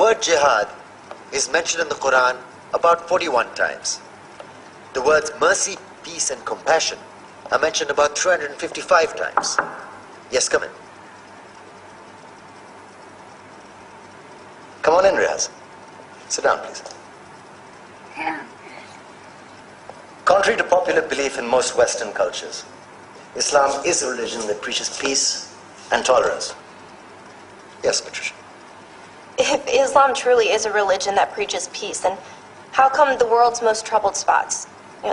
word jihad is mentioned in the Quran about 41 times. The words mercy, peace, and compassion are mentioned about 355 times. Yes, come in. Come on in, Riaz. Sit down, please. Contrary to popular belief in most Western cultures, Islam is a religion that preaches peace and tolerance. Yes, Patricia. If Islam truly is a religion that preaches peace, then how come the world's most troubled spots,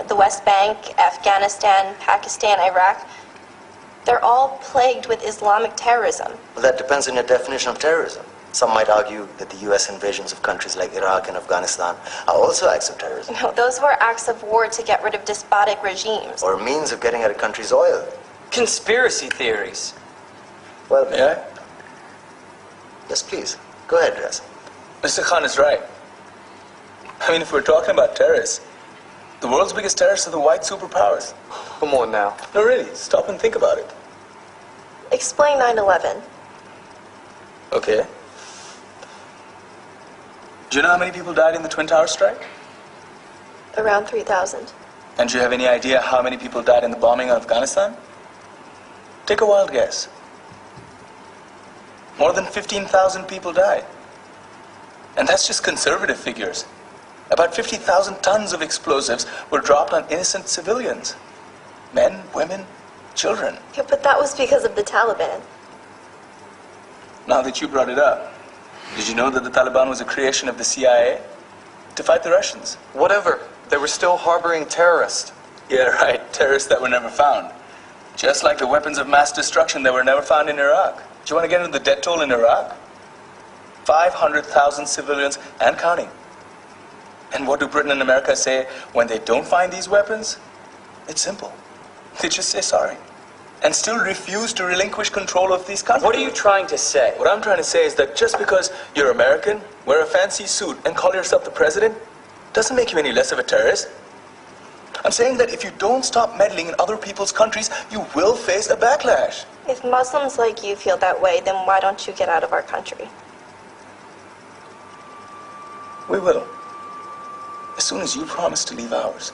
the West Bank, Afghanistan, Pakistan, Iraq, they're all plagued with Islamic terrorism? Well, that depends on your definition of terrorism. Some might argue that the US invasions of countries like Iraq and Afghanistan are also acts of terrorism. No, those were acts of war to get rid of despotic regimes. Or a means of getting at a country's oil. Conspiracy theories. Well, May I? Yes, please. Go ahead, Riaz. Mr. Khan is right. I mean, if we're talking about terrorists, the world's biggest terrorists are the white superpowers. Come on now. No, really, stop and think about it. Explain 9/11. Okay. Do you know how many people died in the Twin Towers strike? Around 3,000. And do you have any idea how many people died in the bombing of Afghanistan? Take a wild guess. More than 15,000 people died. And that's just conservative figures. About 50,000 tons of explosives were dropped on innocent civilians. Men, women, children. Yeah, but that was because of the Taliban. Now that you brought it up, did you know that the Taliban was a creation of the CIA to fight the Russians? Whatever. They were still harboring terrorists. Yeah, right. Terrorists that were never found. Just like the weapons of mass destruction that were never found in Iraq. Do you want to get into the death toll in Iraq? 500,000 civilians and counting. And what do Britain and America say when they don't find these weapons? It's simple. They just say sorry. And still refuse to relinquish control of these countries. What are you trying to say? What I'm trying to say is that just because you're American, wear a fancy suit, and call yourself the president, doesn't make you any less of a terrorist. I'm saying that if you don't stop meddling in other people's countries, you will face a backlash. If Muslims like you feel that way, then why don't you get out of our country? We will. As soon as you promise to leave ours.